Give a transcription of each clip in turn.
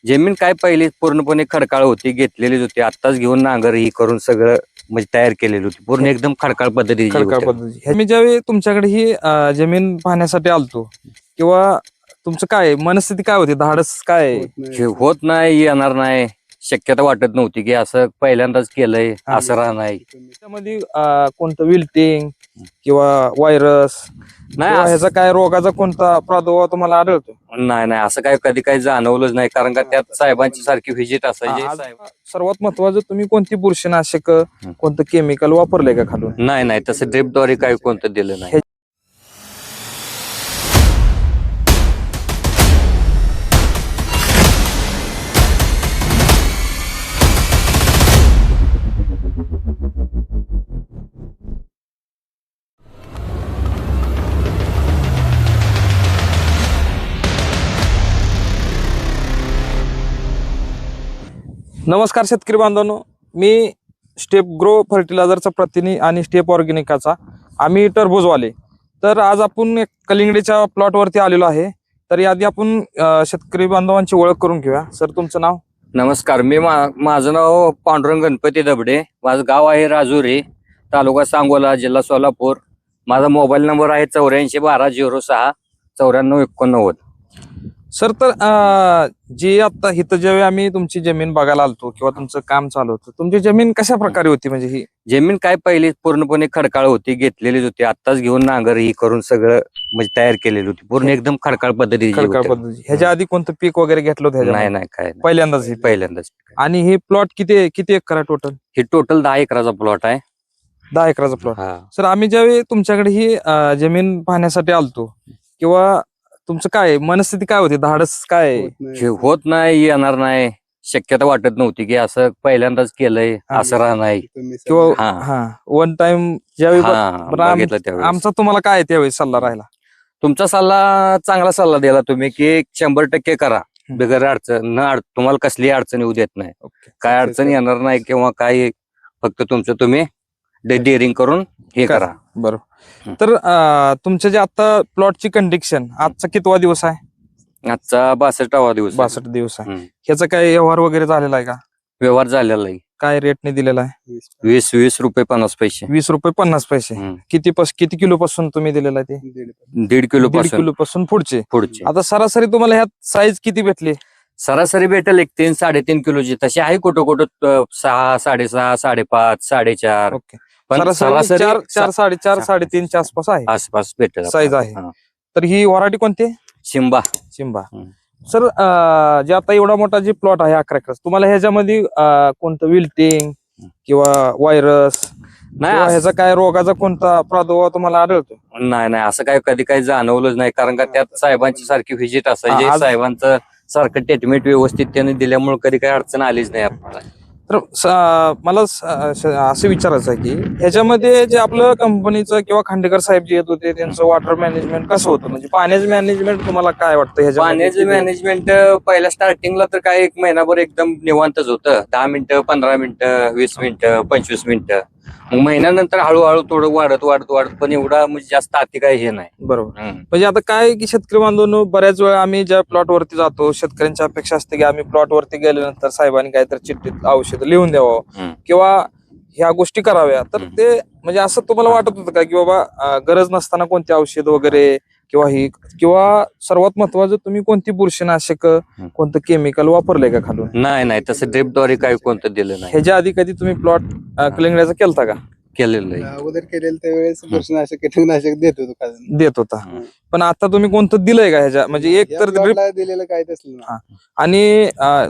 जमीन काय पहिली पूर्णपणे खडकाळ होती, घेतलेलीच होती. आत्ताच घेऊन नांगर ही करून सगळं म्हणजे तयार केलेली होती. पूर्ण एकदम खडकाळ पद्धतीची खडकाळ होती. पद्धती. मी ज्यावेळी तुमच्याकडे ही जमीन पाहण्यासाठी आलतो किंवा तुमचं काय मनस्थिती काय होती, धाडस काय हे होत नाही, येणार नाही, शक्यता वाटत नव्हती की असं पहिल्यांदाच केलंय, असं राहणार त्यामध्ये कोणतं विल्टिंग किंवा व्हायरस नाही. किंवा ह्याचा काय रोगाचा कोणता प्रादुर्भाव तुम्हाला आढळतो? नाही नाही, असं काय कधी काही जाणवलंच नाही, कारण का त्यात साहेबांची सारखी व्हिजिट असायची. सर्वात महत्वाचं, तुम्ही कोणती बुरशीनाशक कोणतं केमिकल वापरलंय का खालून? नाही नाही, तसं ड्रिपद्वारे काही कोणतं दिलं नाही. नमस्कार शेतकरी बांधवांनो, मी स्टेप ग्रो फर्टिलायझरचा प्रतिनिधी आणि स्टेप ऑर्गॅनिकाचा आम्ही टरबूजवाले. तर आज आपण एक कलिंगडीच्या प्लॉटवरती आलेलो आहे. तर याआधी आपण शेतकरी बांधवांची ओळख करून घेऊया. सर, तुमचं नाव? नमस्कार, माझं नाव पांडुरंग गणपती दबडे. माझं गाव आहे राजुरी, तालुका सांगोला, जिल्हा सोलापूर. माझा मोबाईल नंबर आहे 841206 9489. सर, तर जी आता इथं जेव्हा आम्ही तुमची जमीन बघायला आलतो किंवा तुमचं काम चालू होतं, तुमची जमीन कशा प्रकारे होती? म्हणजे ही जमीन काय पहिली पूर्णपणे खडकाळ होती, घेतलेलीच होती. आत्ताच घेऊन नांगर ही करून सगळं म्हणजे तयार केलेली होती. पूर्ण एकदम खडकाळ पद्धतीची खडकाळ होती. पद्धती. ह्याच्या आधी कोणतं पीक वगैरे घेतलं होतं? नाही नाही, काय नाही. पहिल्यांदाच पहिल्यांदाच. आणि हे प्लॉट किती एकर आहे टोटल? हे टोटल 10 एकराचा प्लॉट आहे. 10 एकराचा प्लॉट. हा. सर, आम्ही ज्यावेळी तुमच्याकडे ही जमीन पाहण्यासाठी आलतो किंवा तुमचं काय मनस्थिती काय होती, धाडस काय? हे होत नाही, येणार नाही, शक्यता वाटत नव्हती की असं पहिल्यांदाच केलंय, असं राहणार किंवा वन टाइम ज्यावेळी बघितलं त्यावेळेस. आमचा तुम्हाला काय त्यावेळी सल्ला राहिला? तुमचा सल्ला चांगला सल्ला दिला तुम्ही की 100% करा, बिगर अडचण तुम्हाला कसली अडचण येऊ देत नाही. काय अडचण येणार नाही किंवा काय, फक्त तुमचं तुम्ही डेअरिंग करून हे करा. बरोबर. तर तुमच्या जे आता प्लॉटची कंडिशन, आजचा कितवा दिवस आहे? आजचा 62वा दिवस. 62 दिवस आहे. ह्याचा काय व्यवहार वगैरे झालेला आहे का? व्यवहार झालेला आहे. काय रेटने दिलेला आहे? 20 रुपये 50 पैसे. 20 रुपये 50 पैसे. किती किलो पासून तुम्ही दिलेला आहे? ते 1.5 किलो 1.5 किलो पासून पुढचे. पुढचे. आता सरासरी तुम्हाला ह्यात साईज किती भेटली? सरासरी भेटेल 3-3.5 किलोची. तशी आहे कुठं कुठं 6, 6.5, 5.5, 4.5. ओके. सरासरी 4, 4.5, 3.5च्या आसपास आहे, आसपास भेटेल साईज आहे. तर ही व्हरायटी कोणती? शिंबा. सर, जे आता एवढा मोठा जे प्लॉट आहे 11 एकर, तुम्हाला ह्याच्यामध्ये कोणतं विल्टिंग किंवा व्हायरस नाही, ह्याचा काय रोगाचा कोणता प्रादुर्भाव तुम्हाला आढळतो? नाही नाही, असं काय कधी काही जाणवलंच नाही, कारण का त्यात साहेबांची सारखी व्हिजिट असायची. साहेबांचं सारखं ट्रीटमेंट व्यवस्थित त्यांनी दिल्यामुळे कधी काही अडचण आलीच नाही आपल्याला. तर मला असं विचारायचं आहे की ह्याच्यामध्ये जे आपलं कंपनीचं किंवा खांडेकर साहेब जे येत होते, त्यांचं वॉटर मॅनेजमेंट कसं होतं? म्हणजे पाण्याचं मॅनेजमेंट तुम्हाला काय वाटतं? पाण्याचं मॅनेजमेंट पहिल्या स्टार्टिंगला तर काय 1 महिनाभर एकदम निवांतच होतं. 10 मिनिटं, 15 मिनिटं, 20 मिनिटं, 25 मिनिटं. मग महिन्यानंतर हळूहळू थोडं वाढत पण एवढा म्हणजे जास्त अति काही हे नाही. बरोबर. म्हणजे आता काय की शेतकरी बांधवांनो, बऱ्याच वेळा आम्ही ज्या प्लॉट वरती जातो, शेतकऱ्यांची अपेक्षा असते की आम्ही प्लॉट वरती गेल्यानंतर साहेबांनी काहीतरी चिठ्ठीत औषध लिहून द्यावं किंवा ह्या गोष्टी कराव्या. तर ते म्हणजे असं तुम्हाला वाटत होतं का की बाबा गरज नसताना कोणती औषध वगैरे किंवा सर्वात महत्वाचं, तुम्ही कोणती बुरशीनाशक कोणतं केमिकल वापरलंय का खालून? नाही नाही, तसं ड्रिपद्वारे काही कोणतं दिलं नाही. ह्याच्या आधी कधी तुम्ही प्लॉट कलिंगड्याचा केलता का? केलेलं आहे. अगोदर केलेलं त्यावेळेस बुरशीनाशक कीटकनाशक देत होता. पण आता तुम्ही कोणतं दिलंय का ह्याच्या? म्हणजे एक तर दिलेलं काय तसलं. आणि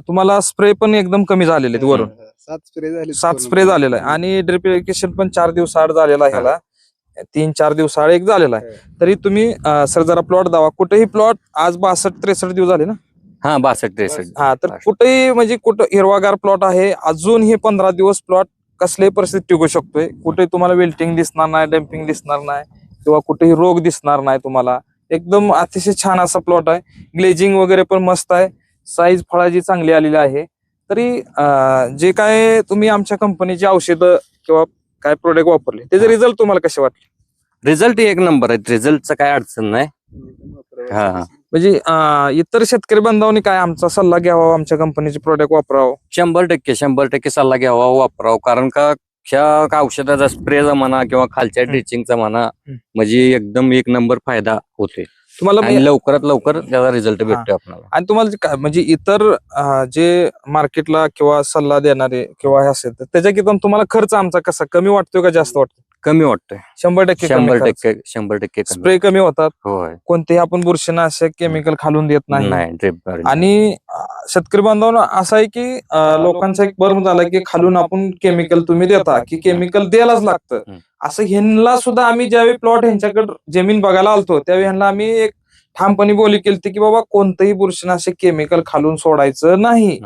तुम्हाला स्प्रे पण एकदम कमी झालेले आहेत वरून. 7 स्प्रे झालेला आहे आणि ड्रिप इरिगेशन पण 4 दिवस आड झालेला आहे. ह्याला 3-4 दिवस आड एक झालेला आहे. तरी तुम्ही सर जरा प्लॉट दावा, कुठेही प्लॉट आज 62-63 दिवस झाले ना? 62-63. तर कुठेही म्हणजे कुठं हिरवागार प्लॉट आहे, अजून हे 15 दिवस प्लॉट कसल्याही परिस्थितीत टिकू शकतोय. कुठेही तुम्हाला वेल्टिंग दिसणार नाही, डम्पिंग दिसणार नाही किंवा कुठेही रोग दिसणार नाही तुम्हाला. एकदम अतिशय छान असा प्लॉट आहे. ग्लेजिंग वगैरे पण मस्त आहे. साईज फळाची चांगली आलेली आहे. तरी जे काय तुम्ही आमच्या कंपनीची औषधं किंवा काय प्रोडक्ट वापरले, त्याचे रिझल्ट तुम्हाला कसे वाटले? रिझल्ट एक नंबर आहे. रिझल्टचं काय अडचण नाही. हा. म्हणजे इतर शेतकरी बांधवांनी काय आमचा सल्ला घ्यावा, आमच्या कंपनीचे प्रोडक्ट वापरावं? 100% सल्ला घ्यावा, वापरावा. कारण का ह्या औषधाचा स्प्रेचा म्हणा किंवा खालच्या ड्रिचिंगचा म्हणा, म्हणजे एकदम एक नंबर फायदा होतोय तुम्हाला आणि लवकरात लवकर त्याचा रिझल्ट भेटतोय आपल्याला. आणि तुम्हाला काय म्हणजे इतर जे मार्केटला किंवा सल्ला देणारे किंवा हे असेल तर त्याच्या किंवा तुम्हाला खर्च आमचा कसा कमी वाटतोय का जास्त वाटतो? कमी वाटतोय. 100% स्प्रे कमी होतात. होय. कोणतेही आपण बुरशीनाशक केमिकल खालून देत नाही. ड्रिप आणि शेतकरी बांधवांना असं आहे की लोकांचा एक भ्रम झाला की खालून आपण केमिकल तुम्ही देता की केमिकल द्यायलाच लागतं. असं ह्यांना सुद्धा आम्ही ज्यावेळी प्लॉट ह्यांच्याकडे जमीन बघायला आलतो त्यावेळी ह्यांना आम्ही एक ठामपणे बोली केली की बाबा कोणतंही बुरशीनाशक केमिकल खालून सोडायचं नाही,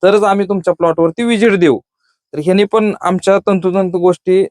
तरच आम्ही तुमच्या प्लॉटवरती विजिट देऊ. तर ह्यांनी पण आमच्या तंतोतंत गोष्टी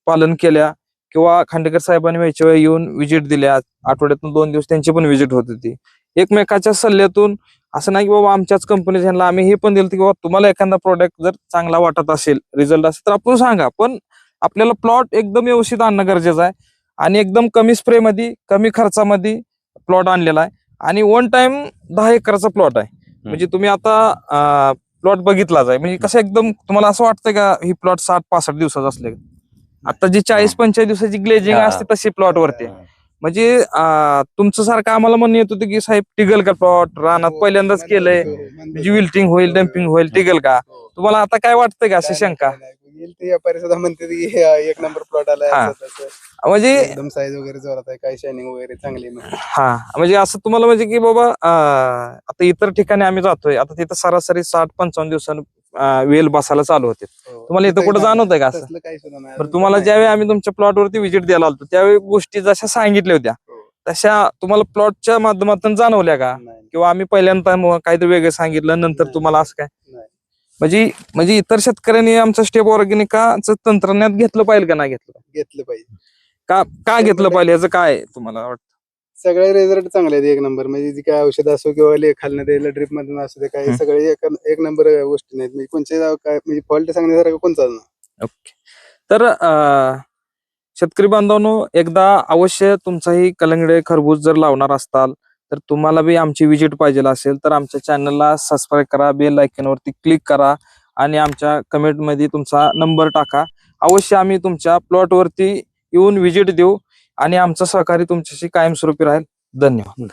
पालन केल्या किंवा खांडेकर साहेबांनी वेळच्या वेळी येऊन विजिट दिल्या. आठवड्यातून 2 दिवस त्यांची पण विजिट होत होती. एकमेकाच्या सल्ल्यातून असं नाही की बाबा आमच्याच कंपनी ह्यांना आम्ही हे पण दिलं की बाबा तुम्हाला एखादा प्रोडक्ट जर चांगला वाटत असेल, रिझल्ट असेल तर आपण सांगा, पण आपल्याला प्लॉट एकदम व्यवस्थित आणणं गरजेचं आहे. आणि एकदम कमी स्प्रे मध्ये कमी खर्चामध्ये प्लॉट आणलेला आहे आणि 1 टाइम 10 एकरचा प्लॉट आहे. म्हणजे तुम्ही आता प्लॉट बघितलाच आहे. म्हणजे कसं एकदम तुम्हाला असं वाटतं का ही प्लॉट 60-65 दिवसाचा असले, आता जी 40-45 दिवसाची ग्लेजिंग असते तशी प्लॉट वरती. म्हणजे तुमचं सारखं आम्हाला म्हणणं येत होतं की साहेब टिगल का प्लॉट, रानात पहिल्यांदाच केलंय, म्हणजे विल्टिंग होईल, डम्पिंग होईल, टिगल का? तुम्हाला आता काय वाटतं का अशी शंका? व्यापारी सुद्धा म्हणते की एक नंबर प्लॉट आलाय, म्हणजे एकदम साईज वगैरे जोरात आहे, काही शायनिंग वगैरे चांगली. म्हणजे असं तुम्हाला म्हणजे की बाबा आता इतर ठिकाणी आम्ही जातोय, आता तिथं सरासरी 60-55 दिवसांनी वेल बसायला चालू होते. तुम्हाला इथं कुठं जाणवतंय का असं? काही सुद्धा नाही. बरं, तुम्हाला ज्यावेळी आम्ही तुमच्या प्लॉटवरती व्हिजिट द्यायला आलो त्यावेळी गोष्टी जशा सांगितल्या होत्या तशा तुम्हाला प्लॉटच्या माध्यमातून जाणवल्या का? किंवा आम्ही पहिल्यांदा काहीतरी वेगळं सांगितलं नंतर तुम्हाला असं काय? म्हणजे इतर शेतकऱ्यांनी आमचं स्टेप ऑर्गॅनिकाचं तंत्रज्ञान घेतलं पाहिजे का नाही घेतलं पाहिजे? का घेतलं पाहिजे याचं काय तुम्हाला वाटतं? सगळे रिझल्ट चांगले आहेत, एक नंबर. म्हणजे जी काय औषध असो किंवा खालनं द्यायला ड्रिप मधून असू दे, काही सगळे एक नंबर गोष्टी नाहीत. म्हणजे कोणचे काय म्हणजे फॉल्ट सांगण्यासारखं कोणताच नाही. ओके. तर शेतकरी बांधवांनो, एकदा अवश्य तुमचाही कलंगडे खरबूज जर लावणार असताल तर तुम्हाला बी आमची विजिट पाहिजे असेल तर आमच्या चॅनलला सबस्क्राईब करा, बेल आयकॉनवरती क्लिक करा आणि आमच्या कमेंटमध्ये तुमचा नंबर टाका. अवश्य आम्ही तुमच्या प्लॉटवरती येऊन विजिट देऊ आणि आमचं सहकार्य तुमच्याशी कायमस्वरूपी राहील. धन्यवाद.